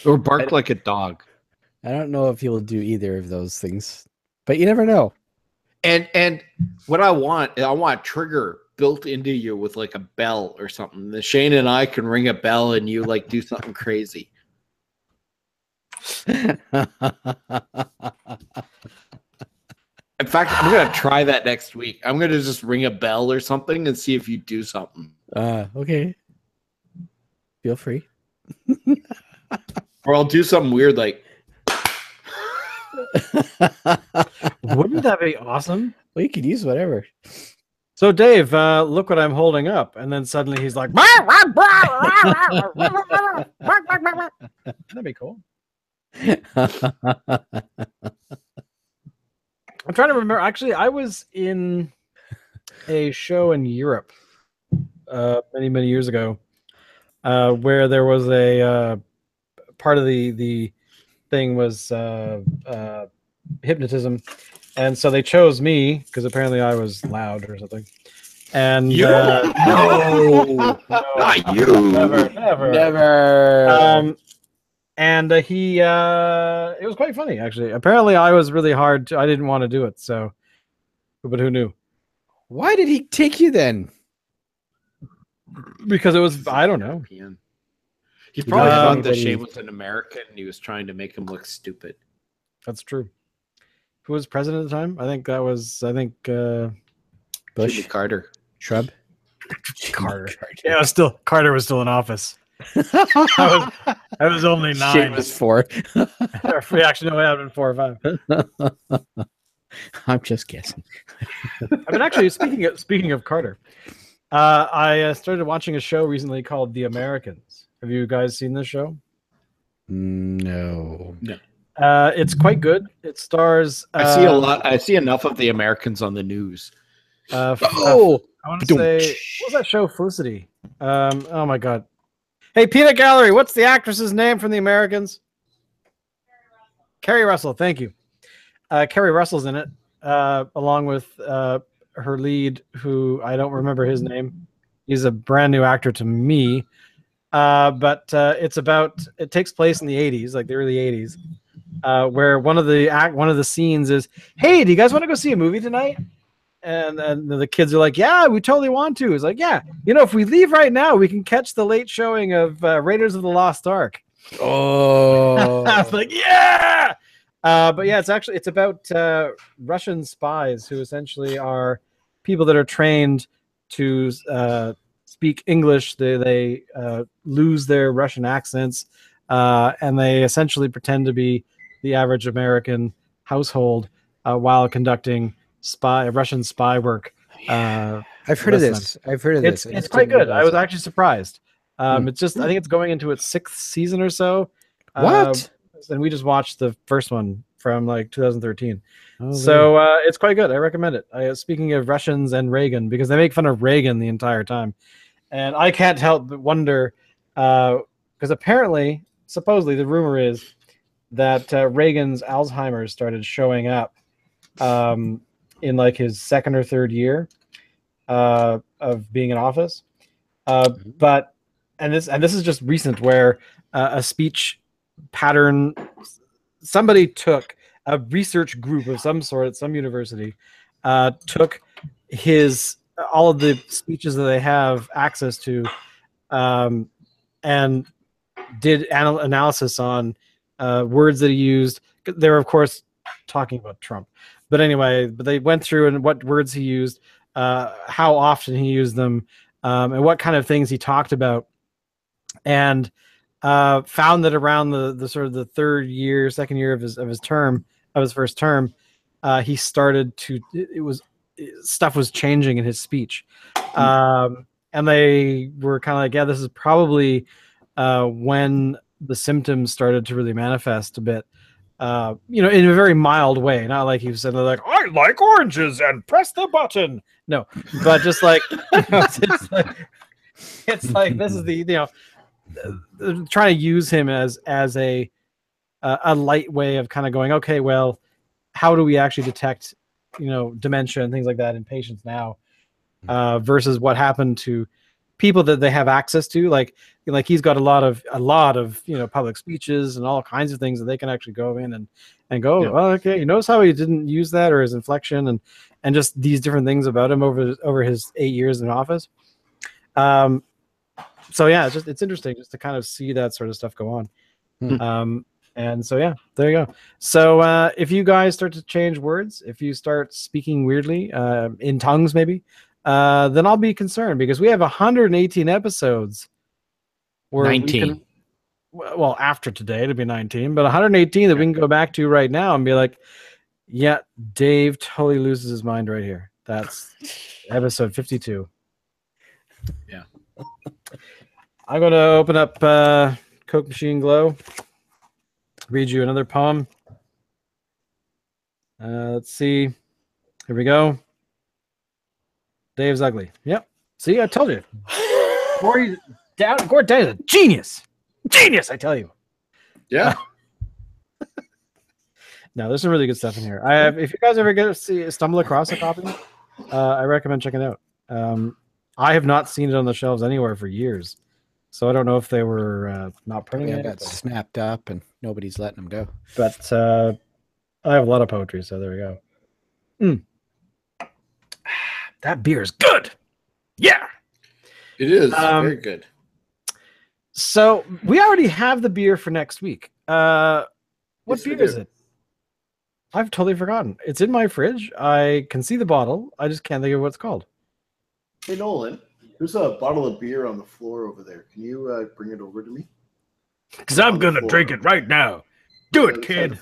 B: Or bark like a dog.
D: I don't know if he'll do either of those things, but you never know.
B: And what I want a trigger built into you with like a bell or something. The Shane and I can ring a bell and you like do something crazy. In fact, I'm gonna try that next week. I'm gonna just ring a bell or something and see if you do something.
D: Okay. Feel free.
B: Or I'll do something weird like.
A: Wouldn't that be awesome?
D: Well, you could use whatever.
A: So, Dave, look what I'm holding up. And then suddenly he's like, that'd be cool. I'm trying to remember. Actually, I was in a show in Europe many years ago where there was a part of the thing was hypnotism, and so they chose me because apparently I was loud or something. And
B: no, not you.
A: Never. And he, it was quite funny actually. Apparently, I was really hard. I didn't want to do it, so, but who knew?
D: Why did he take you then?
A: Because it was, I don't know.
B: He probably thought that Shane was an American and he was trying to make him look stupid.
A: That's true. Who was president at the time? I think Bush.
B: Jimmy Carter.
D: Shrub.
A: Carter. Yeah, Carter was still in office. I was only 9.
D: Shane was 4.
A: Actually, no, it had been 4 or 5.
D: I'm just guessing.
A: I mean, actually, speaking of Carter, I started watching a show recently called The Americans. Have you guys seen this show?
D: No.
A: It's quite good. It stars.
B: I see enough of The Americans on the news.
A: I want to say, what was that show? Felicity. Oh my god. Hey, Peanut Gallery, what's the actress's name from The Americans? Kerry Russell. Thank you. Kerry Russell's in it, along with her lead, who I don't remember his name. He's a brand new actor to me. But it takes place in the 80s, like the early 80s, where one of the scenes is, hey, do you guys want to go see a movie tonight? And the kids are like, yeah, we totally want to. It's like, yeah, if we leave right now, we can catch the late showing of Raiders of the Lost Ark.
D: Oh,
A: I was like, yeah. But yeah, it's about Russian spies who essentially are people that are trained to speak English. They lose their Russian accents, and they essentially pretend to be the average American household while conducting Russian spy work.
D: I've heard of this.
A: It's quite good. I was actually surprised. It's just, I think it's going into its 6th season or so.
D: What?
A: And we just watched the first one from like 2013. So it's quite good. I recommend it. Speaking of Russians and Reagan, because they make fun of Reagan the entire time. And I can't help but wonder, because supposedly the rumor is that Reagan's Alzheimer's started showing up in like his 2nd or 3rd year of being in office. But this is just recent, where a speech pattern, somebody took a research group of some sort at some university, took all of the speeches that they have access to, and did analysis on words that he used. They were, of course, talking about Trump. But anyway, they went through and what words he used, how often he used them, and what kind of things he talked about, and found that around the sort of the 2nd year of his first term, he started to stuff was changing in his speech, and they were kind of like, yeah, this is probably when the symptoms started to really manifest a bit. In a very mild way, not like he said, like, I like oranges and press the button. No, but just like, it's like this is the trying to use him as a light way of kind of going, okay, well, how do we actually detect dementia and things like that in patients now, versus what happened to people that they have access to, like he's got a lot of public speeches and all kinds of things that they can actually go in and go, yeah. Well, okay, you notice how he didn't use that, or his inflection, and just these different things about him over his 8 years in office. So yeah, it's interesting just to kind of see that sort of stuff go on. And so yeah, there you go. So if you guys start to change words, if you start speaking weirdly in tongues maybe, then I'll be concerned, because we have 118 episodes.
B: 19.
A: Well, after today, it'll be 19, but 118 that we can go back to right now and be like, yeah, Dave totally loses his mind right here. That's episode 52.
B: Yeah.
A: I'm going to open up Coke Machine Glow, read you another poem. Let's see. Here we go. Dave's ugly. Yep. See, I told you. Gordon Day is a genius. Genius, I tell you.
B: Yeah.
A: No, there's some really good stuff in here. If you guys ever stumble across a copy, I recommend checking it out. I have not seen it on the shelves anywhere for years, so I don't know if they were not printing it.
D: Got snapped up and nobody's letting them go.
A: But I have a lot of poetry, so there we go. That beer is good. Yeah,
B: it is very good.
A: So we already have the beer for next week. What beer is it? I've totally forgotten. It's in my fridge. I can see the bottle. I just can't think of what it's called.
E: Hey, Nolan, there's a bottle of beer on the floor over there. Can you bring it over to me?
A: Because I'm going to drink it right now. Do it, kid.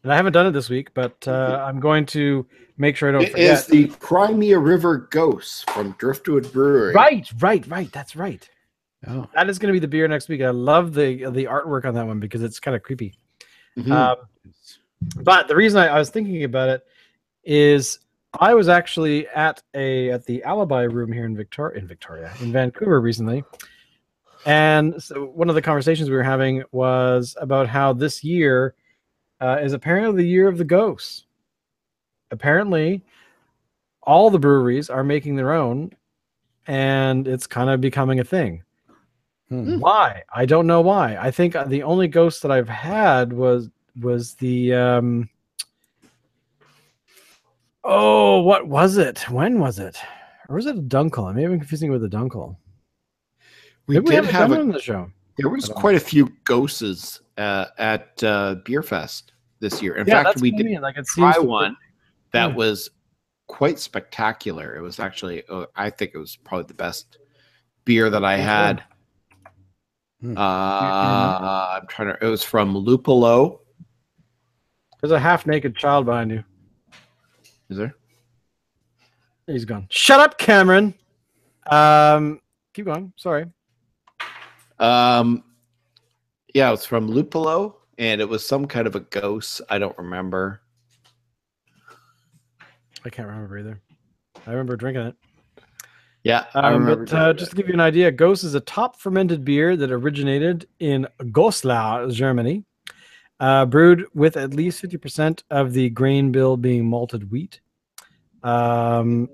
A: And I haven't done it this week, but I'm going to make sure I don't forget.
B: It is the Crimea River Ghost from Driftwood Brewery.
A: Right. That's right.
D: Oh,
A: that is going to be the beer next week. I love the artwork on that one because it's kind of creepy.
B: Mm-hmm.
A: But the reason I was thinking about it is I was actually at the Alibi Room here in Vancouver recently, and so one of the conversations we were having was about how this year is apparently the year of the ghosts. Apparently, all the breweries are making their own, and it's kind of becoming a thing. Why? I don't know why. I think the only ghost that I've had was the what was it? When was it? Or was it a Dunkel? I may have been confusing it with a Dunkel.
B: We did have
A: it on the show.
B: There was quite a few ghosts at Beer Fest this year. In fact, we did try one that was quite spectacular. It was actually, I think it was probably the best beer that I had. I'm trying to. It was from Lupolo.
A: There's a half-naked child behind you.
B: Is there?
A: He's gone. Shut up, Cameron. Keep going. Sorry.
B: Yeah, it was from Lupolo, and it was some kind of a ghost. I don't remember.
A: I can't remember either. I remember drinking it.
B: Yeah, I remember.
A: Just to give you an idea, Ghost is a top fermented beer that originated in Goslar, Germany, brewed with at least 50% of the grain bill being malted wheat. So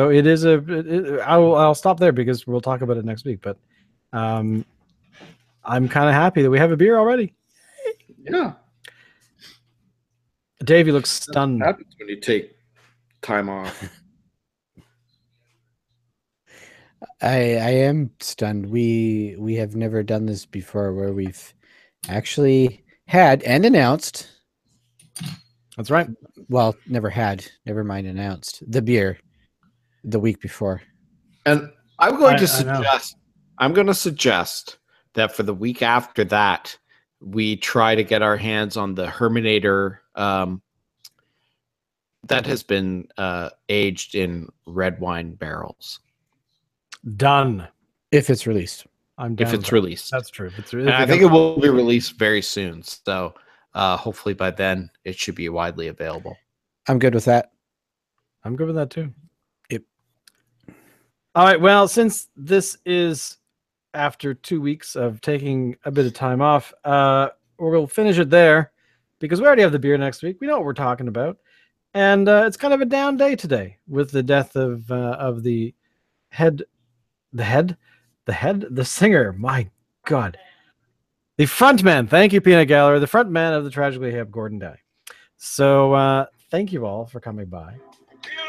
A: it is I'll stop there because we'll talk about it next week. But I'm kind of happy that we have a beer already.
B: Yeah.
A: Dave, you look stunned.
B: What happens when you take time off?
D: I am stunned. We have never done this before where we've actually had and announced.
A: That's right.
D: Well, never mind announced the beer the week before.
B: And I'm going to suggest that for the week after that, we try to get our hands on the Herminator that has been aged in red wine barrels.
A: Done.
D: If it's released.
B: If it's released.
A: That's true.
B: I think it will be released very soon. So hopefully by then it should be widely available.
D: I'm good with that.
A: I'm good with that too.
D: Yep.
A: All right. Well, since this is after 2 weeks of taking a bit of time off, we'll finish it there because we already have the beer next week. We know what we're talking about. And it's kind of a down day today with the death of the singer. My God. The frontman. Thank you, Peanut Gallery. The frontman of the Tragically Hip, Gordon Day. So thank you all for coming by.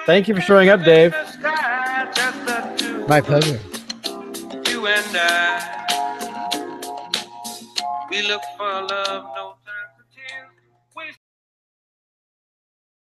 A: Thank you for showing up, Dave.
D: My pleasure.
C: You and I, we look for love, no time for tears.